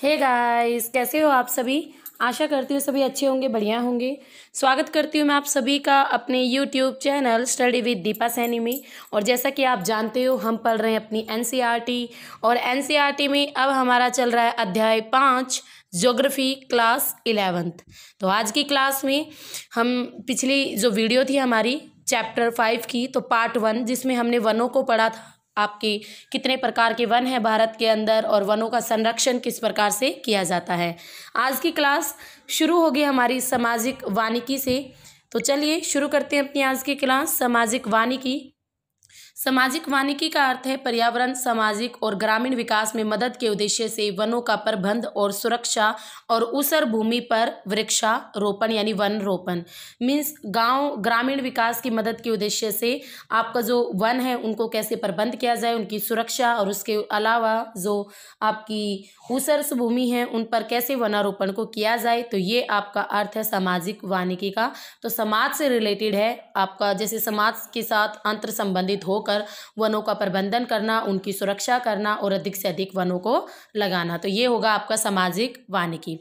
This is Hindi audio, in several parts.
हे गाइस, कैसे हो आप सभी। आशा करती हूँ सभी अच्छे होंगे, बढ़िया होंगे। स्वागत करती हूँ मैं आप सभी का अपने YouTube channel study with Deepa Saini में। और जैसा कि आप जानते हो, हम पढ़ रहे हैं अपनी एनसीईआरटी और एनसीईआरटी में अब हमारा चल रहा है अध्याय 5 ज्योग्राफी क्लास 11th। तो आज की क्लास में हम पिछली जो वीडियो थी हमारी चैप्टर 5 की, तो पार्ट 1 जिसमें हमने वनों को पढ़ा था, आपके कितने प्रकार के वन हैं भारत के अंदर और वनों का संरक्षण किस प्रकार से किया जाता है। आज की क्लास शुरू होगी हमारी सामाजिक वानिकी से। तो चलिए शुरू करते हैं अपनी आज की क्लास सामाजिक वानिकी। सामाजिक वानिकी का अर्थ है पर्यावरण, सामाजिक और ग्रामीण विकास में मदद के उद्देश्य से वनों का प्रबंध और सुरक्षा और ऊसर भूमि पर वृक्षारोपण यानी वन रोपण। मीन्स गांव ग्रामीण विकास की मदद के उद्देश्य से आपका जो वन है उनको कैसे प्रबंध किया जाए, उनकी सुरक्षा, और उसके अलावा जो आपकी ऊसर भूमि है उन पर कैसे वनारोपण को किया जाए। तो ये आपका अर्थ है सामाजिक वानिकी का। तो समाज से रिलेटेड है आपका, जैसे समाज के साथ अंतर संबंधित होकर वनों का प्रबंधन करना, उनकी सुरक्षा करना और अधिक से अधिक वनों को लगाना। तो ये होगा आपका सामाजिक वानिकी।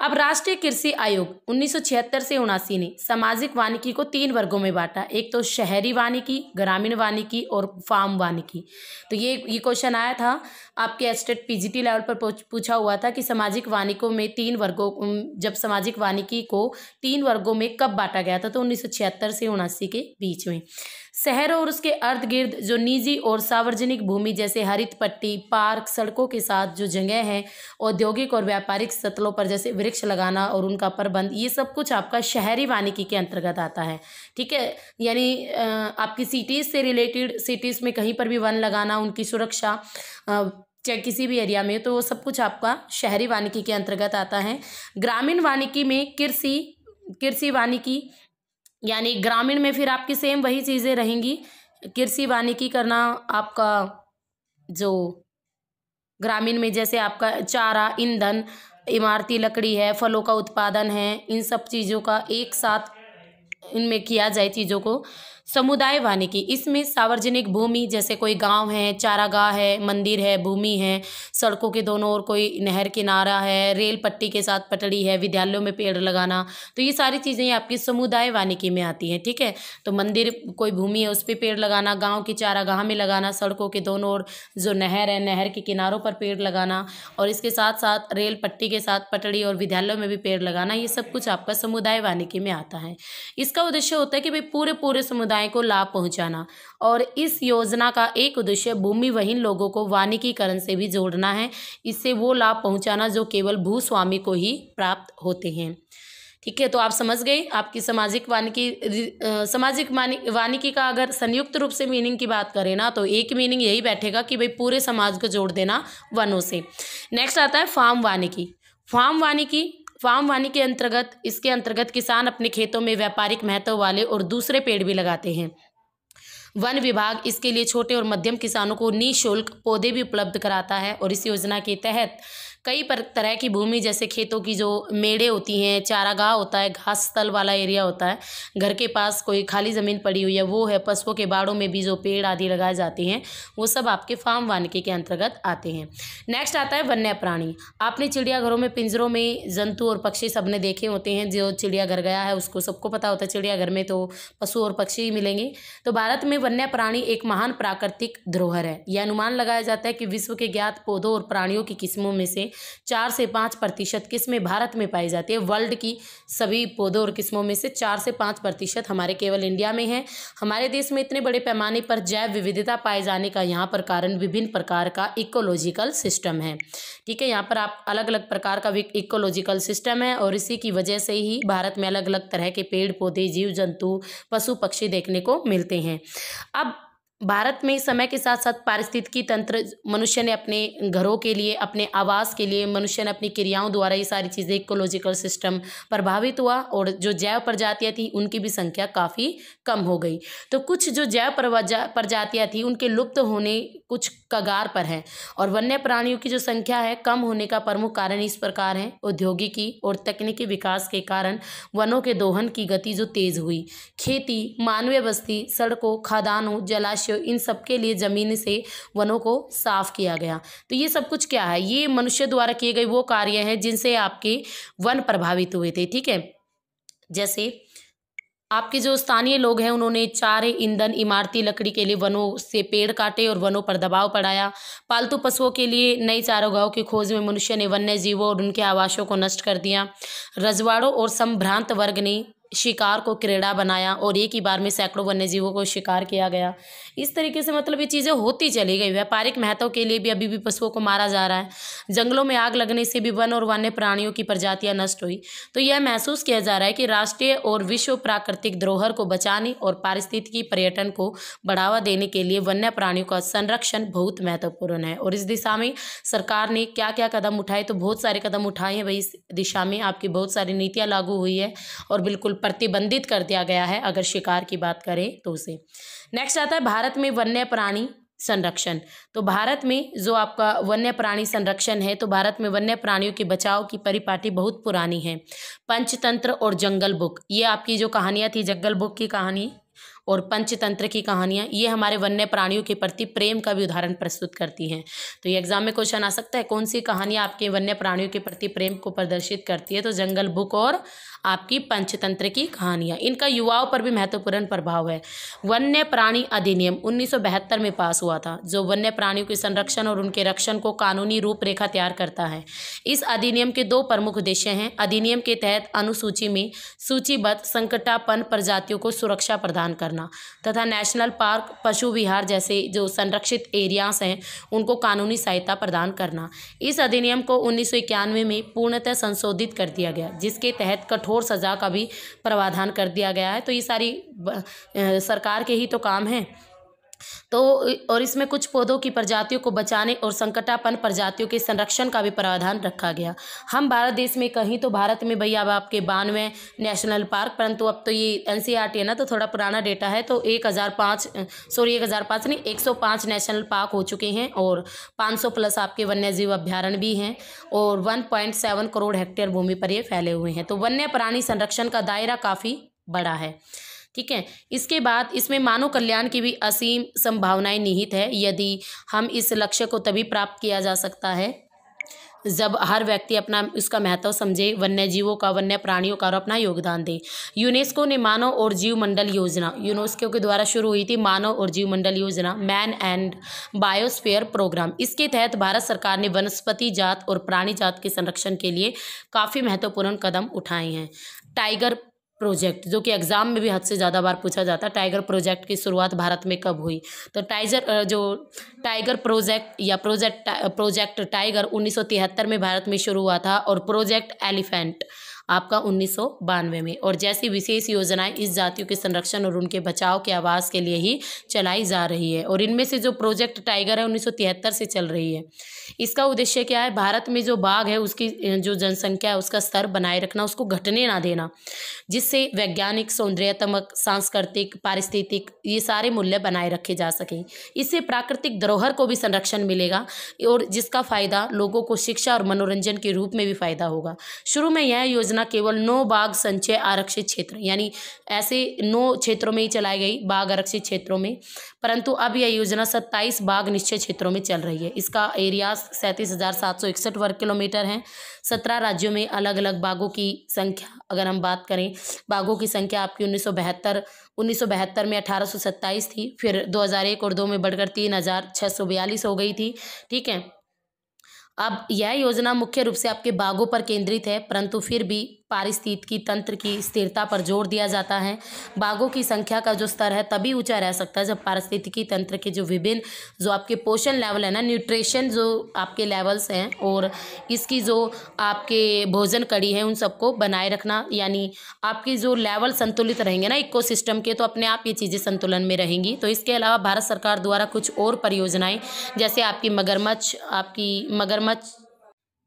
अब राष्ट्रीय कृषि आयोग 1976 से 79 ने सामाजिक वानिकी को 3 वर्गों में बांटा। एक तो शहरी वानिकी, ग्रामीण वानिकी और फार्म वानिकी। तो ये क्वेश्चन आया था आपके एस्टेट पीजीटी लेवल पर पूछा हुआ था कि सामाजिक वानिकों में 3 वर्गों, जब सामाजिक वानिकी को 3 वर्गों में कब बांटा गया था, तो 1976 से 79 के बीच में। शहर और उसके अर्ध गिर्द जो निजी और सार्वजनिक भूमि जैसे हरित पट्टी, पार्क, सड़कों के साथ जो जगह है, औद्योगिक और व्यापारिक स्थलों पर जैसे वृक्ष लगाना और उनका प्रबंध, ये सब कुछ आपका शहरी वानिकी के अंतर्गत आता है। ठीक है, यानी आपकी सिटीज़ से रिलेटेड, सिटीज़ में कहीं पर भी वन लगाना, उनकी सुरक्षा, चाहे किसी भी एरिया में, तो वो सब कुछ आपका शहरी वानिकी के अंतर्गत आता है। ग्रामीण वानिकी में कृषि वानिकी, यानी ग्रामीण में फिर आपकी सेम वही चीज़ें रहेंगी। कृषि वानिकी करना आपका जो ग्रामीण में जैसे आपका चारा, ईंधन, इमारती लकड़ी है, फलों का उत्पादन है, इन सब चीज़ों का एक साथ इनमें किया जाए चीज़ों को। समुदाय वानिकी, इसमें सार्वजनिक भूमि जैसे कोई गांव है, चारागाह है, मंदिर है, भूमि है, सड़कों के दोनों ओर कोई नहर किनारा है, रेल पट्टी के साथ पटड़ी है, विद्यालयों में पेड़ लगाना, तो ये सारी चीज़ें आपकी समुदाय वानिकी में आती हैं। ठीक है, तो मंदिर कोई भूमि है उस पर पेड़ लगाना, गाँव की चारागाह में लगाना, सड़कों के दोनों ओर जो नहर है, नहर के किनारों पर पेड़ लगाना, और इसके साथ साथ रेल पट्टी के साथ पटड़ी और विद्यालयों में भी पेड़ लगाना, ये सब कुछ आपका समुदाय वानिकी में आता है। इसका उद्देश्य होता है कि भाई पूरे समुदाय को लाभ पहुंचाना, और इस योजना का एक उद्देश्य भूमिहीन लोगों को वानिकीकरण से भी जोड़ना है। इससे वो लाभ पहुंचाना जो केवल भूस्वामी को ही प्राप्त होते हैं। ठीक है, तो आप समझ गए आपकी सामाजिक वानिकी का अगर संयुक्त रूप से मीनिंग की बात करें ना, तो एक मीनिंग यही बैठेगा कि भाई पूरे समाज को जोड़ देना वनों से। नेक्स्ट आता है फार्म वानिकी। फार्म वानिकी के अंतर्गत, इसके अंतर्गत किसान अपने खेतों में व्यापारिक महत्व वाले और दूसरे पेड़ भी लगाते हैं। वन विभाग इसके लिए छोटे और मध्यम किसानों को निःशुल्क पौधे भी उपलब्ध कराता है, और इस योजना के तहत कई तरह की भूमि जैसे खेतों की जो मेड़े होती हैं, चारागाह होता है, घास स्थल वाला एरिया होता है, घर के पास कोई खाली ज़मीन पड़ी हुई है वो है, पशुओं के बाड़ों में भी जो पेड़ आदि लगाए जाते हैं, वो सब आपके फार्म वानिकी के अंतर्गत आते हैं। नेक्स्ट आता है वन्य प्राणी। आपने चिड़ियाघरों में पिंजरों में जंतु और पक्षी सबने देखे होते हैं। जो चिड़ियाघर गया है उसको सबको पता होता है चिड़ियाघर में तो पशु और पक्षी ही मिलेंगे। तो भारत में वन्य प्राणी एक महान प्राकृतिक धरोहर है। यह अनुमान लगाया जाता है कि विश्व के ज्ञात पौधों और प्राणियों की किस्मों में से 4 से 5% किस्में भारत में पाई जाती है। वर्ल्ड की सभी पौधों और किस्मों में से 4 से 5% हमारे केवल इंडिया में है। हमारे देश में इतने बड़े पैमाने पर जैव विविधता पाए जाने का यहाँ पर कारण विभिन्न प्रकार का इकोलॉजिकल सिस्टम है। ठीक है, यहाँ पर आप अलग अलग प्रकार का इकोलॉजिकल सिस्टम है, और इसी की वजह से ही भारत में अलग अलग तरह के पेड़ पौधे, जीव जंतु, पशु पक्षी देखने को मिलते हैं। अब भारत में समय के साथ साथ पारिस्थितिकी तंत्र, मनुष्य ने अपने घरों के लिए, अपने आवास के लिए, मनुष्य ने अपनी क्रियाओं द्वारा ये सारी चीज़ें, इकोलॉजिकल सिस्टम प्रभावित हुआ, और जो जैव प्रजातियां थी उनकी भी संख्या काफ़ी कम हो गई। तो कुछ जो जैव प्रजातियां थी उनके लुप्त होने कुछ कगार पर है, और वन्य प्राणियों की जो संख्या है कम होने का प्रमुख कारण इस प्रकार है। औद्योगिकी और तकनीकी विकास के कारण वनों के दोहन की गति जो तेज हुई, खेती, मानवीय बस्ती, सड़कों, खदानों, जलाशयों मत्स्य, इन सब के लिए ज़मीन से वनों को साफ किया गया। तो ये सब कुछ क्या है, ये मनुष्य द्वारा किए गए वो कार्य हैं जिनसे आपके वन प्रभावित हुए थे। ठीक है, जैसे आपके जो स्थानीय लोग हैं उन्होंने चारे, ईंधन, इमारती लकड़ी के लिए वनों से पेड़ काटे और वनों पर दबाव पड़ाया। पालतू पशुओं के लिए नई चारागाहों की खोज में मनुष्य ने वन्य जीवों और उनके आवासों को नष्ट कर दिया। रजवाड़ों और संभ्रांत वर्ग ने शिकार को क्रीड़ा बनाया और एक ही बार में सैकड़ों वन्य जीवों को शिकार किया गया। इस तरीके से मतलब ये चीज़ें होती चली गई। व्यापारिक महत्व के लिए भी अभी भी पशुओं को मारा जा रहा है। जंगलों में आग लगने से भी वन और वन्य प्राणियों की प्रजातियां नष्ट हुई। तो यह महसूस किया जा रहा है कि राष्ट्रीय और विश्व प्राकृतिक धरोहर को बचाने और पारिस्थितिकी पर्यटन को बढ़ावा देने के लिए वन्य प्राणियों का संरक्षण बहुत महत्वपूर्ण है। और इस दिशा में सरकार ने क्या क्या कदम उठाए, तो बहुत सारे कदम उठाए हैं भाई। इस दिशा में आपकी बहुत सारी नीतियाँ लागू हुई है और बिल्कुल प्रतिबंधित कर दिया गया है अगर शिकार की बात करें तो उसे। नेक्स्ट आता है भारत में वन्य प्राणी संरक्षण। तो भारत में जो आपका वन्य प्राणी संरक्षण है, तो भारत में वन्य प्राणियों के बचाव की परिपाटी बहुत पुरानी है। पंचतंत्र और जंगल बुक, ये आपकी जो कहानियाँ थी, जंगल बुक की कहानी और पंचतंत्र की कहानियाँ, ये हमारे वन्य प्राणियों के प्रति प्रेम का भी उदाहरण प्रस्तुत करती हैं। तो ये एग्जाम में क्वेश्चन आ सकता है, कौन सी कहानियाँ आपके वन्य प्राणियों के प्रति प्रेम को प्रदर्शित करती है, तो जंगल बुक और आपकी पंचतंत्र की कहानियाँ। इनका युवाओं पर भी महत्वपूर्ण प्रभाव है। वन्य प्राणी अधिनियम 1972 में पास हुआ था, जो वन्य प्राणियों के संरक्षण और उनके रक्षण को कानूनी रूपरेखा तैयार करता है। इस अधिनियम के दो प्रमुख उद्देश्य हैं। अधिनियम के तहत अनुसूची में सूचीबद्ध संकटापन्न प्रजातियों को सुरक्षा प्रदान करना तथा नेशनल पार्क, पशु विहार जैसे जो संरक्षित एरियाज हैं उनको कानूनी सहायता प्रदान करना। इस अधिनियम को 1991 में पूर्णतः संशोधित कर दिया गया, जिसके तहत कठोर सजा का भी प्रावधान कर दिया गया है। तो ये सारी सरकार के ही तो काम है। तो और इसमें कुछ पौधों की प्रजातियों को बचाने और संकटापन्न प्रजातियों के संरक्षण का भी प्रावधान रखा गया। हम भारत देश में कहीं तो भारत में भैया अब आपके 92 नेशनल पार्क, परंतु अब तो ये एनसीईआरटी है ना, तो थोड़ा पुराना डेटा है, तो 1005 नहीं 105 नेशनल पार्क हो चुके हैं और 500 प्लस आपके वन्य जीव अभ्यारण्य भी हैं और 1.7 करोड़ हेक्टेयर भूमि पर ये फैले हुए हैं। तो वन्य प्राणी संरक्षण का दायरा काफ़ी बड़ा है। ठीक है, इसके बाद इसमें मानव कल्याण की भी असीम संभावनाएं निहित है। यदि हम इस लक्ष्य को तभी प्राप्त किया जा सकता है जब हर व्यक्ति अपना उसका महत्व समझे, वन्य जीवों का, वन्य प्राणियों का और अपना योगदान दे। यूनेस्को ने मानव और जीव मंडल योजना, यूनेस्को के द्वारा शुरू हुई थी मानव और जीव मंडल योजना, मैन एंड बायोस्फीयर प्रोग्राम। इसके तहत भारत सरकार ने वनस्पति जात और प्राणी जात के संरक्षण के लिए काफ़ी महत्वपूर्ण कदम उठाए हैं। टाइगर प्रोजेक्ट, जो कि एग्जाम में भी हद से ज़्यादा बार पूछा जाता है, टाइगर प्रोजेक्ट की शुरुआत भारत में कब हुई, तो टाइगर प्रोजेक्ट या प्रोजेक्ट टाइगर 1973 में भारत में शुरू हुआ था और प्रोजेक्ट एलिफेंट आपका 1992 में। और जैसी विशेष योजनाएं इस जातियों के संरक्षण और उनके बचाव के आवास के लिए ही चलाई जा रही है। और इनमें से जो प्रोजेक्ट टाइगर है 1973 से चल रही है। इसका उद्देश्य क्या है, भारत में जो बाघ है उसकी जो जनसंख्या है उसका स्तर बनाए रखना, उसको घटने ना देना, जिससे वैज्ञानिक, सौंदर्यात्मक, सांस्कृतिक, पारिस्थितिक ये सारे मूल्य बनाए रखे जा सकें। इससे प्राकृतिक धरोहर को भी संरक्षण मिलेगा और जिसका फायदा लोगों को शिक्षा और मनोरंजन के रूप में भी फायदा होगा। शुरू में यह योजना केवल 9 बाघ संचय आरक्षित क्षेत्र, यानी ऐसे 9 क्षेत्रों में ही चलाई गई, बाघ आरक्षित क्षेत्रों में, परंतु अब यह योजना 27 बाघ निश्चय क्षेत्रों में चल रही है। इसका एरिया 37,761 वर्ग किलोमीटर है। 17 राज्यों में अलग अलग बाघों की संख्या, अगर हम बात करें, बाघों की संख्या आपकी 1972 में 1827 थी, फिर 2001 और 2 में बढ़कर 3,642 हो गई थी। ठीक है, अब यह योजना मुख्य रूप से आपके बाघों पर केंद्रित है, परंतु फिर भी पारिस्थितिकी तंत्र की स्थिरता पर जोर दिया जाता है। बाघों की संख्या का जो स्तर है तभी ऊंचा रह सकता है जब पारिस्थितिकी तंत्र के जो विभिन्न जो आपके पोषण लेवल है ना, न्यूट्रिशन जो आपके लेवल्स हैं और इसकी जो आपके भोजन कड़ी है उन सबको बनाए रखना, यानी आपकी जो लेवल संतुलित रहेंगे ना इकोसिस्टम के, तो अपने आप ये चीज़ें संतुलन में रहेंगी। तो इसके अलावा भारत सरकार द्वारा कुछ और परियोजनाएं, जैसे आपकी मगरमच्छ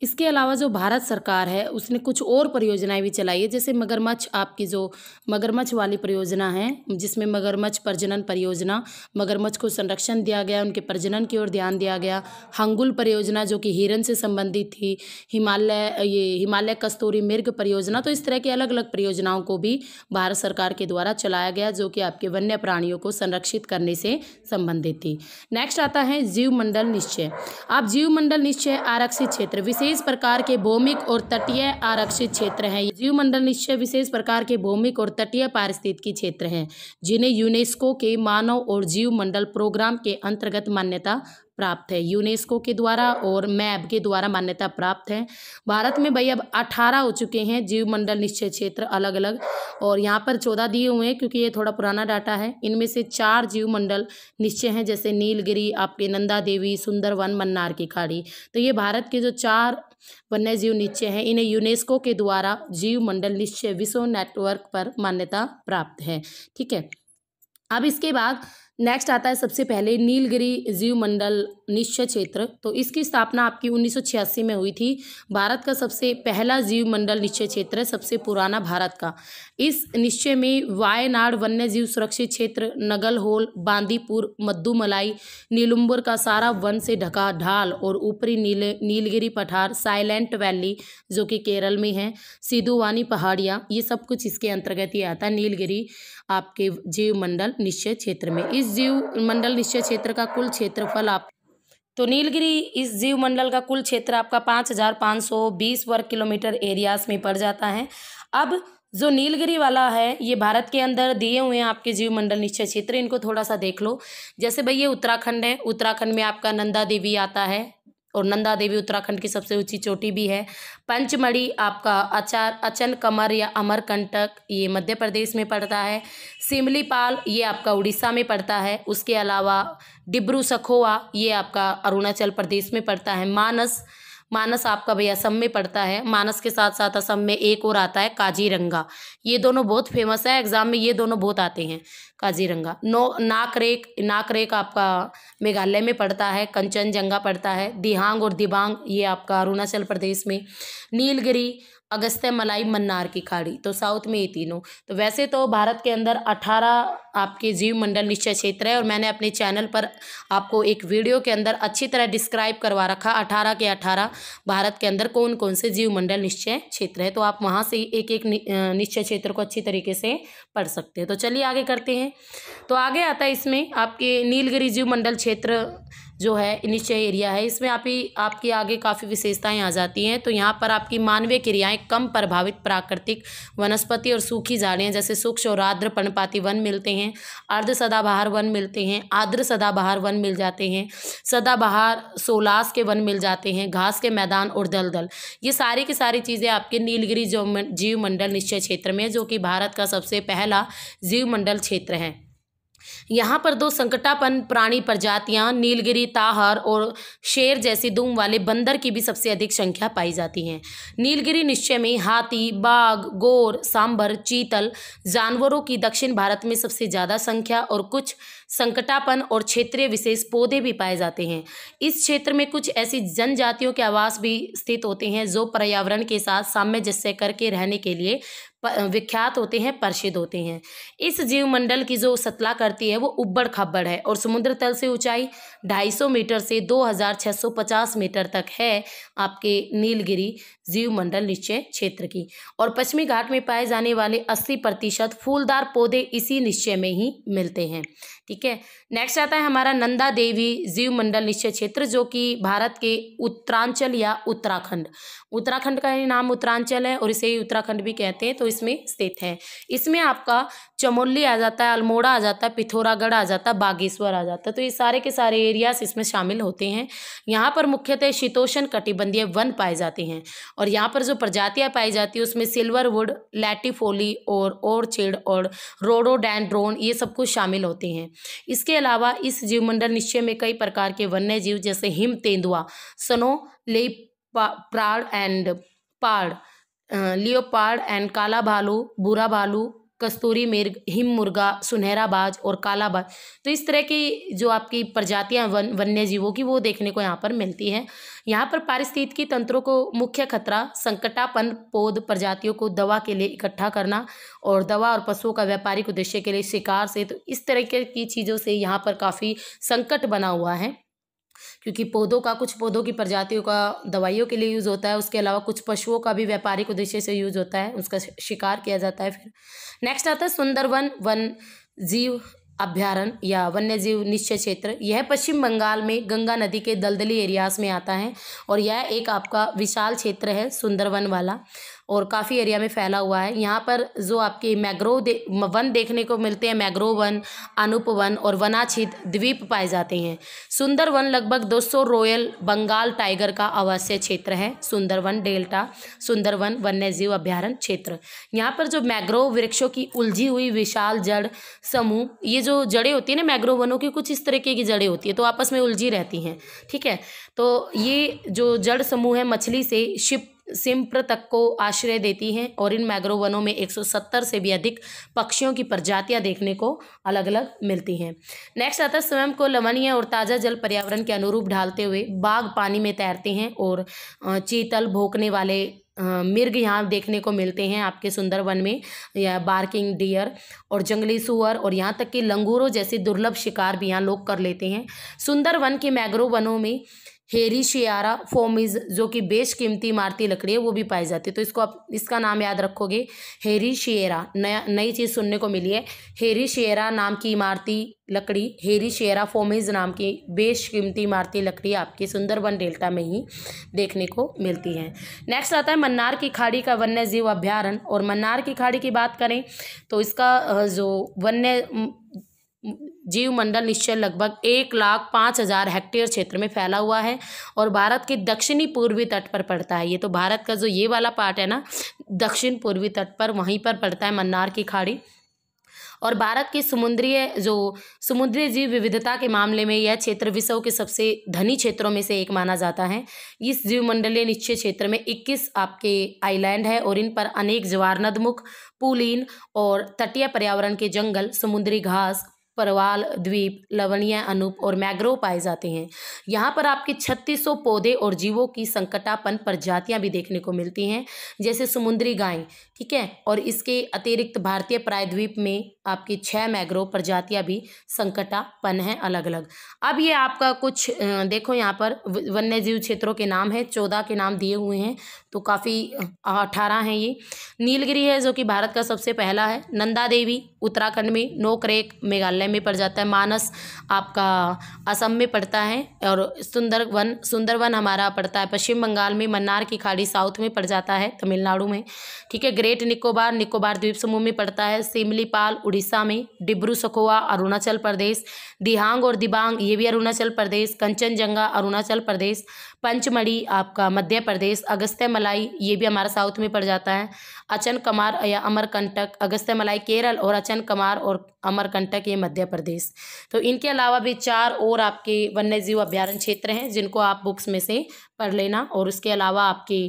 इसके अलावा जो भारत सरकार है उसने कुछ और परियोजनाएं भी चलाई है, जैसे मगरमच्छ, आपकी जो मगरमच्छ वाली परियोजना है जिसमें मगरमच्छ प्रजनन परियोजना, मगरमच्छ को संरक्षण दिया गया, उनके प्रजनन की ओर ध्यान दिया गया। हंगुल परियोजना जो कि हिरन से संबंधित थी, हिमालय कस्तूरी मृग परियोजना। तो इस तरह की अलग अलग परियोजनाओं को भी भारत सरकार के द्वारा चलाया गया, जो कि आपके वन्य प्राणियों को संरक्षित करने से संबंधित थी। नेक्स्ट आता है जीव मंडल निश्चय। आप जीव मंडल निश्चय आरक्षित क्षेत्र विशेष प्रकार के भौमिक और तटीय आरक्षित क्षेत्र हैं। जीव मंडल निश्चय विशेष प्रकार के भौमिक और तटीय पारिस्थितिकी क्षेत्र हैं जिन्हें यूनेस्को के मानव और जीव मंडल प्रोग्राम के अंतर्गत मान्यता प्राप्त है। यूनेस्को के द्वारा और मैब के द्वारा मान्यता प्राप्त है। भारत में भाई अब 18 हो चुके हैं जीव मंडल निश्चय क्षेत्र अलग अलग, और यहाँ पर 14 दिए हुए हैं क्योंकि ये थोड़ा पुराना डाटा है। इनमें से 4 जीव मंडल निश्चय हैं, जैसे नीलगिरी, आपके नंदा देवी, सुंदरवन, मन्नार की खाड़ी। तो ये भारत के जो 4 वन्य जीव निश्चय हैं, इन्हें यूनेस्को के द्वारा जीव मंडल निश्चय विश्व नेटवर्क पर मान्यता प्राप्त है। ठीक है, अब इसके बाद नेक्स्ट आता है सबसे पहले नीलगिरी जीव मंडल निश्चय क्षेत्र। तो इसकी स्थापना आपकी 1986 में हुई थी। भारत का सबसे पहला जीव मंडल निश्चय क्षेत्र है, सबसे पुराना भारत का। इस निश्चय में वायनाड वन्य जीव सुरक्षित क्षेत्र, नगलहोल, बांदीपुर, मद्दूमलाई, नीलुम्बर का सारा वन से ढका ढाल और ऊपरी नीलगिरी पठार, साइलेंट वैली जो कि केरल में है, सिधुवानी पहाड़ियाँ, ये सब कुछ इसके अंतर्गत ही आता है नीलगिरी आपके जीव मंडल निश्चय क्षेत्र में। इस जीव मंडल निश्चय क्षेत्र का कुल क्षेत्रफल तो नीलगिरी इस जीव मंडल का कुल क्षेत्र आपका 5520 वर्ग किलोमीटर एरियाज में पड़ जाता है। अब जो नीलगिरी वाला है ये भारत के अंदर दिए हुए हैं आपके जीव मंडल निश्चय क्षेत्र, इनको थोड़ा सा देख लो। जैसे भाई ये उत्तराखंड है, उत्तराखंड में आपका नंदा देवी आता है और नंदा देवी उत्तराखंड की सबसे ऊंची चोटी भी है। पंचमढ़ी आपका अचन कमर या अमरकंटक ये मध्य प्रदेश में पड़ता है। सिमलीपाल ये आपका उड़ीसा में पड़ता है। उसके अलावा डिब्रू सखोवा ये आपका अरुणाचल प्रदेश में पड़ता है। मानस आपका भैया असम में पड़ता है। मानस के साथ साथ असम में एक और आता है काजीरंगा, ये दोनों बहुत फेमस है, एग्जाम में ये दोनों बहुत आते हैं, काजीरंगा। नाकरेक आपका मेघालय में पड़ता है। कंचनजंगा पड़ता है। दिहांग और दिबांग ये आपका अरुणाचल प्रदेश में। नीलगिरी, अगस्त्य मलाई, मन्नार की खाड़ी, तो साउथ में ये तीनों। तो वैसे तो भारत के अंदर 18 आपके जीव मंडल निश्चय क्षेत्र है, और मैंने अपने चैनल पर आपको एक वीडियो के अंदर अच्छी तरह डिस्क्राइब करवा रखा 18 के 18 भारत के अंदर कौन कौन से जीव मंडल निश्चय क्षेत्र है। तो आप वहाँ से एक एक निश्चय क्षेत्र को अच्छी तरीके से पढ़ सकते हैं। तो चलिए आगे करते हैं। तो आगे आता है इसमें आपके नीलगिरी जीव मंडल क्षेत्र जो है निश्चय एरिया है, इसमें आपकी आगे काफ़ी विशेषताएं आ जाती हैं। तो यहाँ पर आपकी मानवीय क्रियाएं कम प्रभावित प्राकृतिक वनस्पति और सूखी झाड़ियाँ जैसे शुष्क और आर्द्र पर्णपाती वन मिलते हैं। अर्ध सदाबहार वन मिलते हैं। आर्द्र सदाबहार वन मिल जाते हैं। सदाबहार सोलास के वन मिल जाते हैं। घास के मैदान और दलदल, ये सारी की सारी चीज़ें आपके नीलगिरी जीव मंडल निश्चय क्षेत्र में, जो कि भारत का सबसे पहला जीव मंडल क्षेत्र है। यहाँ पर 2 संकटापन्न प्राणी प्रजातियाँ नीलगिरी ताहर और शेर जैसी दुम वाले बंदर की भी सबसे अधिक संख्या पाई जाती हैं। नीलगिरी निश्चय में हाथी, बाघ, गोर, सांभर, चीतल जानवरों की दक्षिण भारत में सबसे ज़्यादा संख्या और कुछ संकटापन्न और क्षेत्रीय विशेष पौधे भी पाए जाते हैं। इस क्षेत्र में कुछ ऐसी जनजातियों के आवास भी स्थित होते हैं जो पर्यावरण के साथ सामंजस्य करके रहने के लिए विख्यात होते हैं, प्रसिद्ध होते हैं। इस जीव मंडल की जो सतला करती है वो उब्बड़ खाबड़ है और समुद्र तल से ऊंचाई 250 मीटर से 2650 मीटर तक है आपके नीलगिरी जीव मंडल निश्चय क्षेत्र की। और पश्चिमी घाट में पाए जाने वाले 80% फूलदार पौधे इसी निश्चय में ही मिलते हैं। ठीक है, नेक्स्ट आता है हमारा नंदा देवी जीव मंडल निश्चय क्षेत्र, जो कि भारत के उत्तरांचल या उत्तराखंड का ही नाम उत्तरांचल है और इसे ही उत्तराखंड भी कहते हैं, तो इसमें स्थित है। इसमें आपका चमोली आ जाता है, अल्मोड़ा आ जाता है, पिथौरागढ़ आ जाता है, बागेश्वर आ जाता है। तो ये सारे के सारे एरियाज इसमें शामिल होते हैं। यहाँ पर मुख्यतः शीतोष्ण कटिबंधीय वन पाए जाते हैं और यहाँ पर जो प्रजातियाँ पाई जाती है उसमें सिल्वरवुड, लैटिफोली और ऑर्चिड और रोडोडेंड्रोन ये सब कुछ शामिल होते हैं। इसके अलावा इस जीवमंडल निश्चय में कई प्रकार के वन्य जीव जैसे हिम तेंदुआ, स्नो लियोपार्ड एंड काला भालू, भूरा भालू, कस्तूरी मृग, हिम मुर्गा, सुनहरा बाज और काला बाज। तो इस तरह की जो आपकी प्रजातियां वन्य जीवों की वो देखने को यहाँ पर मिलती हैं। यहाँ पर पारिस्थितिकी तंत्रों को मुख्य खतरा संकटापन्न पौध प्रजातियों को दवा के लिए इकट्ठा करना और दवा और पशुओं का व्यापारिक उद्देश्य के लिए शिकार से, तो इस तरह की चीज़ों से यहाँ पर काफ़ी संकट बना हुआ है, क्योंकि कुछ पौधों की प्रजातियों का दवाइयों के लिए यूज़ होता है, उसके अलावा कुछ पशुओं का भी व्यापारिक उद्देश्य से यूज़ होता है, उसका शिकार किया जाता है। फिर नेक्स्ट आता है सुंदरवन वन जीव अभ्यारण्य या वन्य जीव निश्चय क्षेत्र। यह पश्चिम बंगाल में गंगा नदी के दलदली एरियाज में आता है और यह एक आपका विशाल क्षेत्र है सुंदरवन वाला, और काफ़ी एरिया में फैला हुआ है। यहाँ पर जो आपके वन देखने को मिलते हैं, मैग्रोव वन, अनूप वन और वनाछिद द्वीप पाए जाते हैं। सुंदरवन लगभग 200 रॉयल बंगाल टाइगर का आवासीय क्षेत्र है। सुंदरवन डेल्टा सुंदरवन वन्यजीव अभ्यारण्य क्षेत्र। यहाँ पर जो मैग्रोव वृक्षों की उलझी हुई विशाल जड़ समूह, ये जो जड़ें होती है ना मैग्रोव वनों की, कुछ इस तरीके की जड़ें होती है तो आपस में उलझी रहती हैं, ठीक है। तो ये जो जड़ समूह है मछली से सिम्प्र तक को आश्रय देती हैं और इन मैग्रोव वनों में 170 से भी अधिक पक्षियों की प्रजातियां देखने को अलग अलग मिलती हैं। नेक्स्ट आता है स्वयं को लवणीय और ताज़ा जल पर्यावरण के अनुरूप ढालते हुए बाघ पानी में तैरते हैं और चीतल भौंकने वाले मिर्ग यहाँ देखने को मिलते हैं आपके सुंदरवन में, या बार्किंग डियर और जंगली सुअर और यहाँ तक कि लंगूरों जैसे दुर्लभ शिकार भी यहाँ लोग कर लेते हैं। सुंदरवन के मैग्रोव वनों में हेरिशियारा फोमिज जो कि बेशकीमती इमारती लकड़ी है वो भी पाई जाती है। तो इसको आप इसका नाम याद रखोगे, हेरिशिएरा। नई चीज़ सुनने को मिली है, हेरिशिएरा नाम की इमारती लकड़ी, हेरिशिएरा फोमिज नाम की बेशकीमती इमारती लकड़ी आपके सुंदरवन डेल्टा में ही देखने को मिलती है। नेक्स्ट आता है मन्नार की खाड़ी का वन्य जीव अभ्यारण्य। और मन्नार की खाड़ी की बात करें तो इसका जो वन्य जीव मंडल निश्चय लगभग 1,05,000 हेक्टेयर क्षेत्र में फैला हुआ है और भारत के दक्षिणी पूर्वी तट पर पड़ता है। ये तो भारत का जो ये वाला पार्ट है ना, दक्षिण पूर्वी तट पर, वहीं पर पड़ता है मन्नार की खाड़ी। और भारत की समुद्री जीव विविधता के मामले में यह क्षेत्र विश्व के सबसे धनी क्षेत्रों में से एक माना जाता है। इस जीवमंडलीय निश्चय क्षेत्र में 21 आपके आइलैंड है और इन पर अनेक ज्वारनदमुख, पुलीन और तटीय पर्यावरण के जंगल, समुद्री घास, परवाल द्वीप, लवणीय अनूप और मैग्रोव पाए जाते हैं। यहाँ पर आपके 3600 पौधे और जीवों की संकटापन्न प्रजातियाँ भी देखने को मिलती हैं, जैसे समुद्री गाय, ठीक है। और इसके अतिरिक्त भारतीय प्रायद्वीप में आपकी 6 मैग्रोव प्रजातियाँ भी संकटापन्न हैं अलग अलग। अब ये आपका कुछ देखो यहाँ पर वन्य जीव क्षेत्रों के नाम है, 14 के नाम दिए हुए हैं, तो काफ़ी 18 हैं ये। नीलगिरी है जो कि भारत का सबसे पहला है, नंदा देवी उत्तराखंड में, नोकरेक मेघालय में पड़ जाता है, मानस आपका असम में पड़ता है और सुंदरवन हमारा पड़ता है पश्चिम बंगाल में, मन्नार की खाड़ी साउथ में पड़ जाता है तमिलनाडु में, ठीक है। ग्रेट निकोबार द्वीप समूह में पड़ता है, सिमलीपाल उड़ीसा में, डिब्रू सखोआ अरुणाचल प्रदेश, दिहांग और दिबांग ये भी अरुणाचल प्रदेश, कंचनजंगा अरुणाचल प्रदेश, पंचमढ़ी आपका मध्य प्रदेश, अगस्त्य मलाई ये भी हमारा साउथ में पड़ जाता है, अचन कमार या अमरकंटक, अगस्त्य मलाई केरल और अचन कमार और अमरकंटक ये मध्य प्रदेश। तो इनके अलावा भी 4 और आपके वन्यजीव अभ्यारण्य क्षेत्र हैं जिनको आप बुक्स में से पढ़ लेना। और उसके अलावा आपके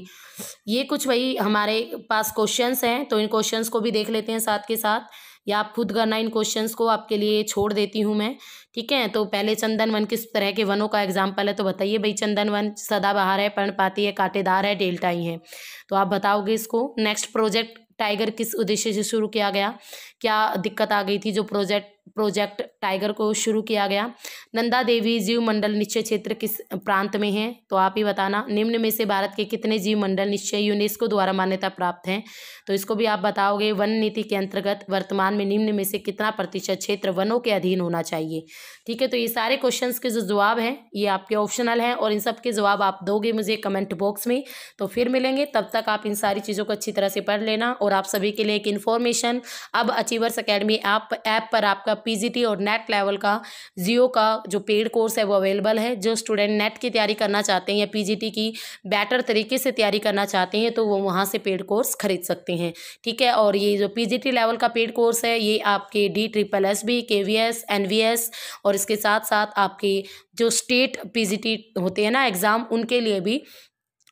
ये कुछ वही हमारे पास क्वेश्चंस हैं, तो इन क्वेश्चंस को भी देख लेते हैं साथ के साथ, या आप खुद करना, इन क्वेश्चंस को आपके लिए छोड़ देती हूँ मैं, ठीक है। तो पहले चंदन वन किस तरह के वनों का एग्जाम्पल है, तो बताइए भाई। चंदन वन सदाबहार है, पर्णपाती है, कांटेदार है, डेल्टाई है, तो आप बताओगे इसको। नेक्स्ट प्रोजेक्ट टाइगर किस उद्देश्य से शुरू किया गया, क्या दिक्कत आ गई थी जो प्रोजेक्ट टाइगर को शुरू किया गया। नंदा देवी जीव मंडल निश्चय क्षेत्र किस प्रांत में है, तो आप ही बताना। निम्न में से भारत के कितने जीव मंडल निश्चय यूनेस्को द्वारा मान्यता प्राप्त हैं, तो इसको भी आप बताओगे। वन नीति के अंतर्गत वर्तमान में निम्न में से कितना प्रतिशत क्षेत्र वनों के अधीन होना चाहिए, ठीक है। तो ये सारे क्वेश्चंस के जो जवाब हैं ये आपके ऑप्शनल हैं और इन सब के जवाब आप दोगे मुझे कमेंट बॉक्स में। तो फिर मिलेंगे, तब तक आप इन सारी चीज़ों को अच्छी तरह से पढ़ लेना। और आप सभी के लिए एक इन्फॉर्मेशन, अब अचीवर्स अकेडमी ऐप पर आपका पीजीटी और नेट लेवल का जियो का जो पेड कोर्स है वो अवेलेबल है। जो स्टूडेंट नेट की तैयारी करना चाहते हैं या पीजीटी की बेटर तरीके से तैयारी करना चाहते हैं तो वो वहाँ से पेड कोर्स खरीद सकते हैं, ठीक है। और ये जो पीजीटी लेवल का पेड कोर्स है ये आपके DSSB, KVS, NVS और इसके साथ साथ आपके जो स्टेट पीजीटी होते हैं ना एग्ज़ाम, उनके लिए भी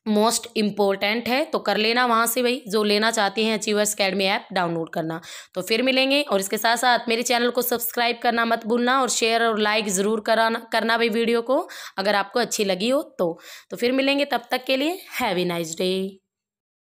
मोस्ट इम्पोर्टेंट है, तो कर लेना वहाँ से भाई, जो लेना चाहते हैं अचीवर्स अकेडमी ऐप डाउनलोड करना। तो फिर मिलेंगे, और इसके साथ साथ मेरे चैनल को सब्सक्राइब करना मत भूलना, और शेयर और लाइक ज़रूर करना भाई वीडियो को, अगर आपको अच्छी लगी हो तो फिर मिलेंगे, तब तक के लिए हैव ए नाइस डे।